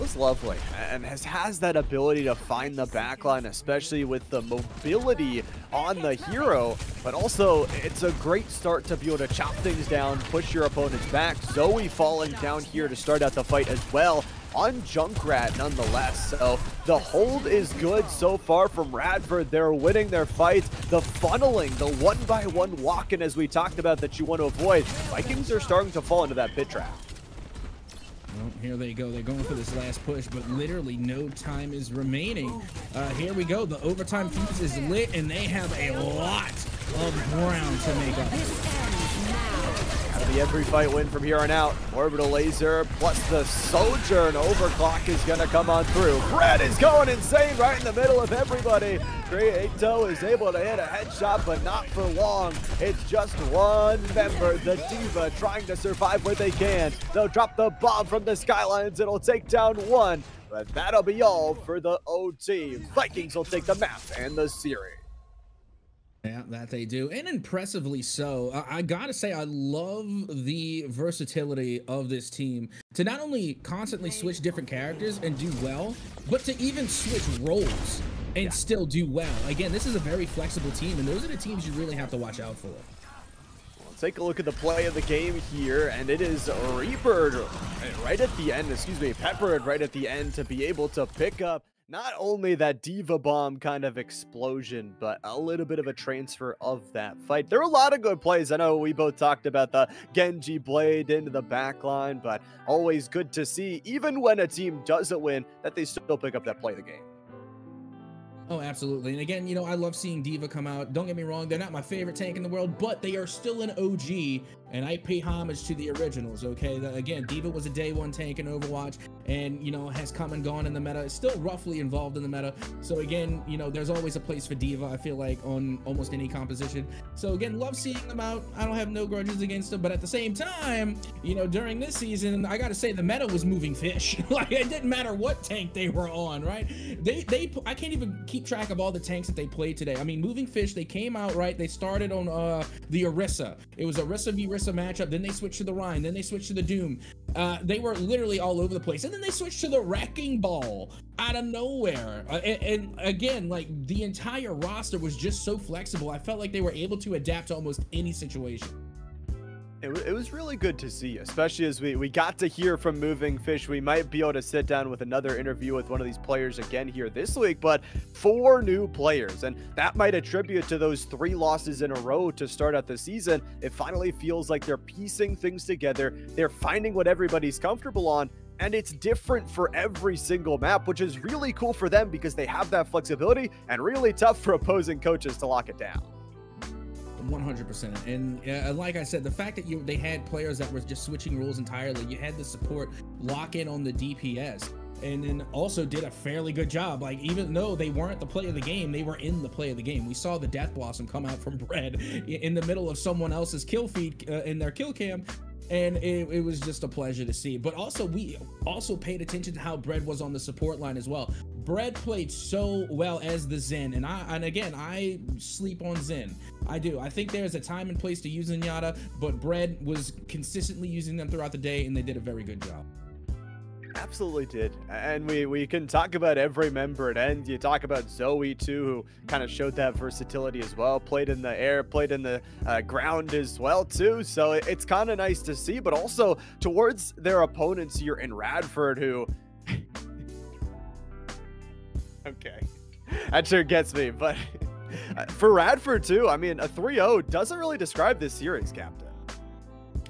A: Was lovely, and has that ability to find the backline, especially with the mobility on the hero, but also it's a great start to be able to chop things down, push your opponents back. Zoe falling down here to start out the fight as well on Junkrat nonetheless. So the hold is good so far from Radford. They're winning their fights. The funneling, the one-by-one walk-in, as we talked about, that you want to avoid. Vikings are starting to fall into that pit trap.
B: Well, here they go. They're going for this last push, but literally no time is remaining. Here we go. The overtime fuse is lit, and they have a lot of ground to make up.
A: Gotta be every fight win from here on out. Orbital Laser plus the Sojourn overclock is gonna come on through. Brett is going insane right in the middle of everybody. Creato is able to hit a headshot, but not for long. It's just one member, the D.Va, trying to survive where they can. They'll drop the bomb from the skylines. It'll take down one, but that'll be all for the O team. Vikings will take the map and the series.
B: Yeah, that they do, and impressively so. I gotta say, I love the versatility of this team to not only constantly switch different characters and do well, but to even switch roles and still do well. Again, this is a very flexible team, and those are the teams you really have to watch out for.
A: Let's take a look at the play of the game here, and it is Reaper right at the end, Peppered right at the end to be able to pick up not only that D.Va bomb kind of explosion, but a little bit of a transfer of that fight. There are a lot of good plays. I know we both talked about the Genji blade into the backline, but always good to see, even when a team doesn't win, that they still pick up that play of the game.
B: Oh, absolutely. And again, you know, I love seeing D.Va come out. Don't get me wrong, they're not my favorite tank in the world, but they are still an OG, and I pay homage to the originals, okay? Again, D.Va was a day one tank in Overwatch, and, you know, has come and gone in the meta. It's still roughly involved in the meta. So again, you know, there's always a place for D.Va, I feel like, on almost any composition. So again, love seeing them out. I don't have no grudges against them, but at the same time, you know, during this season, I gotta say the meta was moving fish. Like, it didn't matter what tank they were on, right? I can't even keep track of all the tanks that they played today. I mean, moving fish, they came out, right? They started on the Orisa. It was a Orisa v Orisa matchup. Then they switched to the Rhine. Then they switched to the Doom. They were literally all over the place. And then they switched to the Wrecking Ball out of nowhere. And again, like, the entire roster was just so flexible. I felt like they were able to adapt to almost any situation.
A: It was really good to see, especially as we got to hear from Moving Fish. We might be able to sit down with another interview with one of these players again here this week, but 4 new players, and that might attribute to those 3 losses in a row to start out the season. It finally feels like they're piecing things together. They're finding what everybody's comfortable on, and it's different for every single map, which is really cool for them because they have that flexibility, and really tough for opposing coaches to lock it down.
B: 100%. And like I said, the fact that they had players that were just switching roles entirely, you had the support lock in on the DPS, and then also did a fairly good job. Like, even though they weren't the play of the game, they were in the play of the game. We saw the Death Blossom come out from Bread in the middle of someone else's kill feed in their kill cam, and it was just a pleasure to see. But also, we also paid attention to how Bread was on the support line as well. Bread played so well as the Zen, and again, I sleep on Zen. I do. I think there's a time and place to use Zenyatta, but Bread was consistently using them throughout the day, and they did a very good job.
A: Absolutely did. And we can talk about every member at end. You talk about Zoe too, who kind of showed that versatility as well. Played in the air, played in the ground as well too. So it's kind of nice to see, but also towards their opponents here in Radford, who okay, that sure gets me. But for Radford too, I mean, a 3-0 doesn't really describe this series, Captain.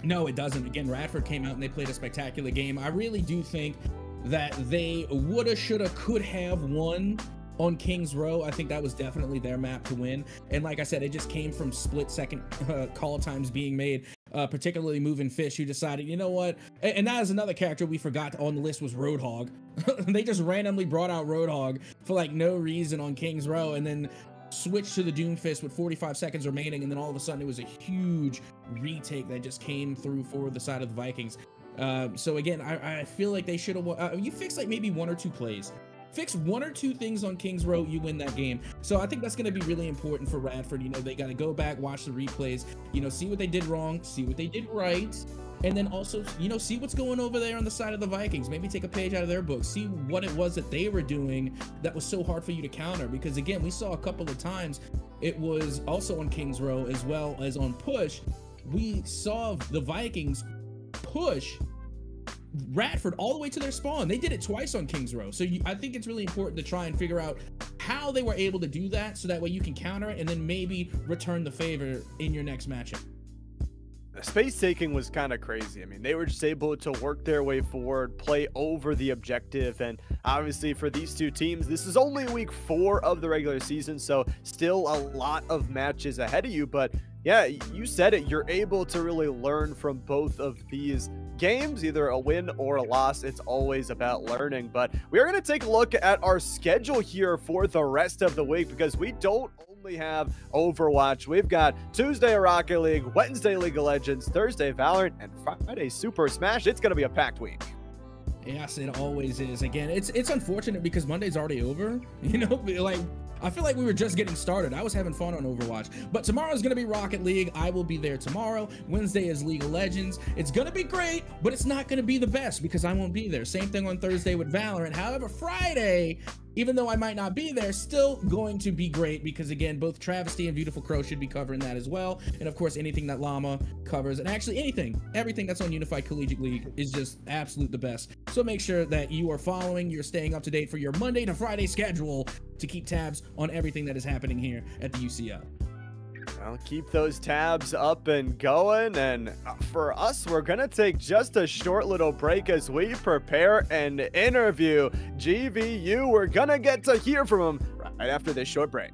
B: No, it doesn't. Again, Radford came out and they played a spectacular game. I really do think that they woulda, shoulda, could have won on Kings Row. I think that was definitely their map to win. And like I said, it just came from split-second call times being made, particularly Moving Fish, who decided, you know what? And that is another character we forgot on the list, was Roadhog. They just randomly brought out Roadhog for like no reason on Kings Row, and then switched to the Doomfist with 45 seconds remaining, and then all of a sudden it was a huge retake that just came through for the side of the Vikings. So again, I feel like they should have you fix like maybe 1 or 2 plays. Fix 1 or 2 things on Kings Row, you win that game. So I think that's going to be really important for Radford. You know, they got to go back, watch the replays, you know, see what they did wrong, see what they did right, and then also, you know, see what's going over there on the side of the Vikings. Maybe take a page out of their book, see what it was that they were doing that was so hard for you to counter. Because again, we saw a couple of times, it was also on Kings Row as well as on Push, we saw the Vikings push Radford all the way to their spawn. They did it twice on Kings Row. So I think it's really important to try and figure out how they were able to do that, so that way you can counter it and then maybe return the favor in your next matchup.
A: space taking was kind of crazy. I mean, they were just able to work their way forward, play over the objective, and obviously for these two teams, this is only week 4 of the regular season, so still a lot of matches ahead of you. But yeah, you said it. You're able to really learn from both of these games, either a win or a loss. It's always about learning. But we are going to take a look at our schedule here for the rest of the week, because we don't only have Overwatch. We've got Tuesday Rocket League, Wednesday League of Legends, Thursday Valorant, and Friday Super Smash. It's going to be a packed week.
B: Yes, it always is. Again, it's unfortunate because Monday's already over. You know, like I feel like we were just getting started. I was having fun on Overwatch, but tomorrow is going to be Rocket League. I will be there tomorrow. Wednesday is League of Legends. It's going to be great, but it's not going to be the best because I won't be there. Same thing on Thursday with Valorant. However, Friday, even though I might not be there, still going to be great because, again, both Travesty and Beautiful Crow should be covering that as well. And, of course, anything that Llama covers, and actually everything that's on Unified Collegiate League is just absolute the best. So make sure that you are following, you're staying up to date for your Monday to Friday schedule to keep tabs on everything that is happening here at the UCL.
A: I'll keep those tabs up and going. And for us, we're going to take just a short little break as we prepare an interview. GVU, we're going to get to hear from him right after this short break.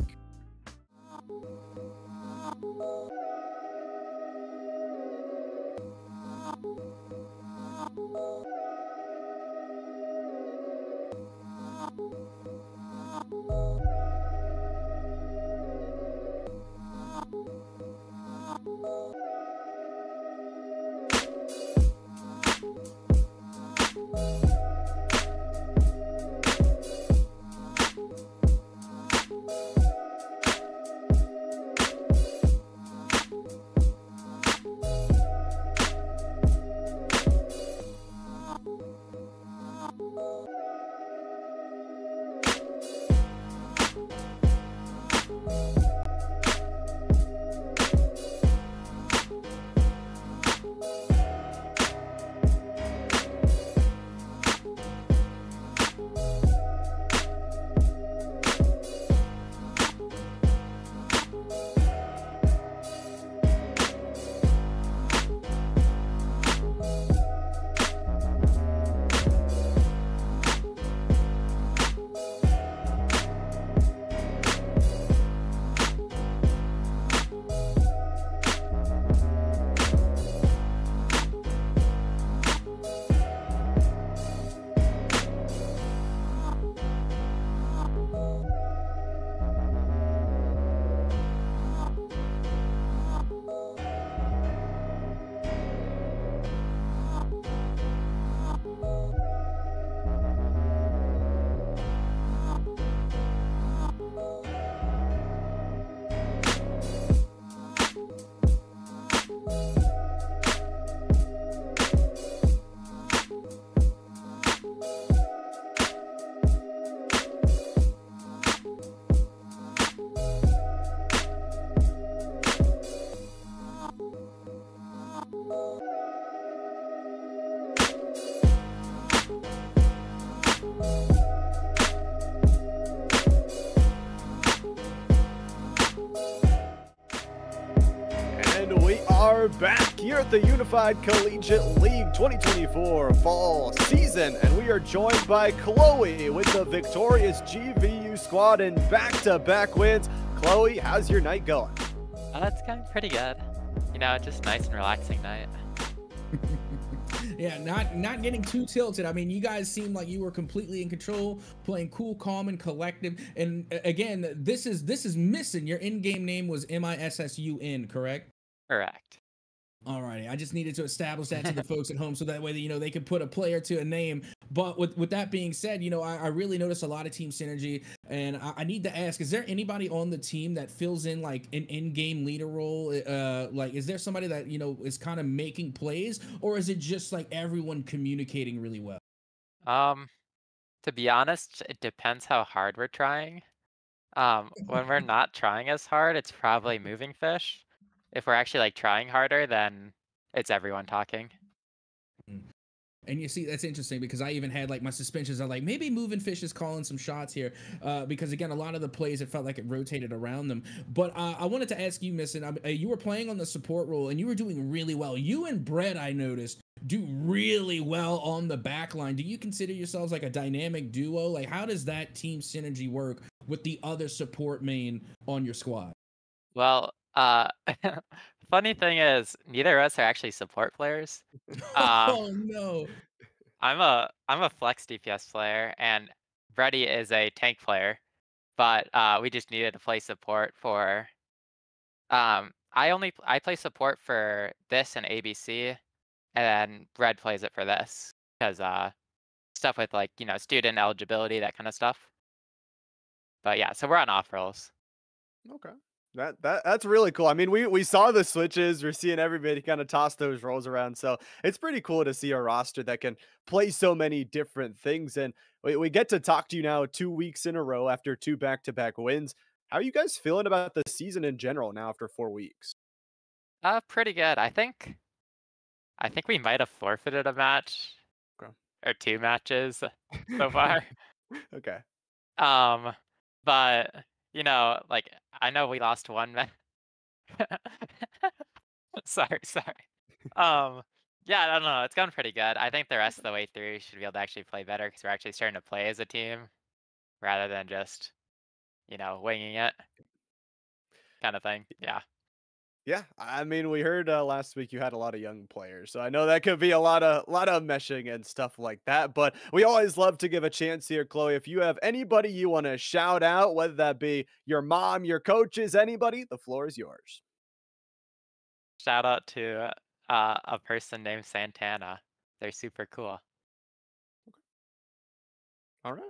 A: Are back here at the Unified Collegiate League 2024 fall season, and we are joined by Chloe with the victorious GVU squad in back-to-back wins. Chloe, how's your night going?
C: It's going pretty good. You know, just nice and relaxing night.
B: Yeah, not getting too tilted. I mean, you guys seem like you were completely in control, playing cool, calm, and collective. And again, this is missing. Your in-game name was MISSUN, correct?
C: Correct.
B: Alrighty, I just needed to establish that to the folks at home so that way that, you know, they could put a player to a name. But with that being said, you know, I really noticed a lot of team synergy, and I need to ask, is there anybody on the team that fills in like an in-game leader role? Like, is there somebody that, you know, is kind of making plays, or is it just like everyone communicating really well?
C: To be honest, it depends how hard we're trying. When we're not trying as hard, it's probably moving fish. If we're actually like trying harder, then it's everyone talking.
B: And you see, that's interesting because I even had like my suspicions of like maybe moving fish is calling some shots here, because again, a lot of the plays it felt like it rotated around them. But I wanted to ask you, Missin, you were playing on the support role and you were doing really well. You and Brett, I noticed, do really well on the back line. Do you consider yourselves like a dynamic duo? Like, how does that team synergy work with the other support main on your squad?
C: Well, funny thing is, neither of us are actually support players. Um,
B: Oh no.
C: I'm a flex DPS player, and Brady is a tank player. But we just needed to play support for. I play support for this and ABC, and then Red plays it for this because stuff with like student eligibility, that kind of stuff. But yeah, so we're on off roles.
A: Okay. That's really cool. I mean, we saw the switches. We're seeing everybody kind of toss those roles around. So it's pretty cool to see a roster that can play so many different things. And we get to talk to you now 2 weeks in a row after two back-to-back wins. How are you guys feeling about the season in general now after 4 weeks?
C: Pretty good. I think we might have forfeited a match
A: Okay.
C: or two matches so far.
A: Okay.
C: Um, but like I know we lost one match. Sorry. Um, yeah, I don't know. It's going pretty good. I think the rest of the way through we should be able to actually play better because we're actually starting to play as a team rather than just winging it kind of thing. Yeah.
A: Yeah, I mean, we heard last week you had a lot of young players, so I know that could be a lot of meshing and stuff like that. But we always love to give a chance here, Chloe. If you have anybody you want to shout out, whether that be your mom, your coaches, anybody, the floor is yours.
C: Shout out to a person named Santana. They're super cool.
A: All right.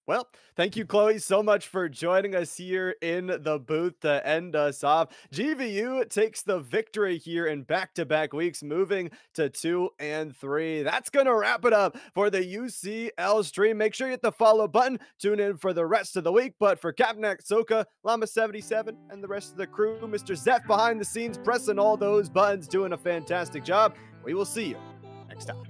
A: Well, thank you, Chloe, so much for joining us here in the booth to end us off. GVU takes the victory here in back-to-back weeks, moving to 2-3. That's going to wrap it up for the UCL stream. Make sure you hit the follow button. Tune in for the rest of the week. But for Capnac Soka, Llama77, and the rest of the crew, Mr. Zeph behind the scenes, pressing all those buttons, doing a fantastic job. We will see you next time.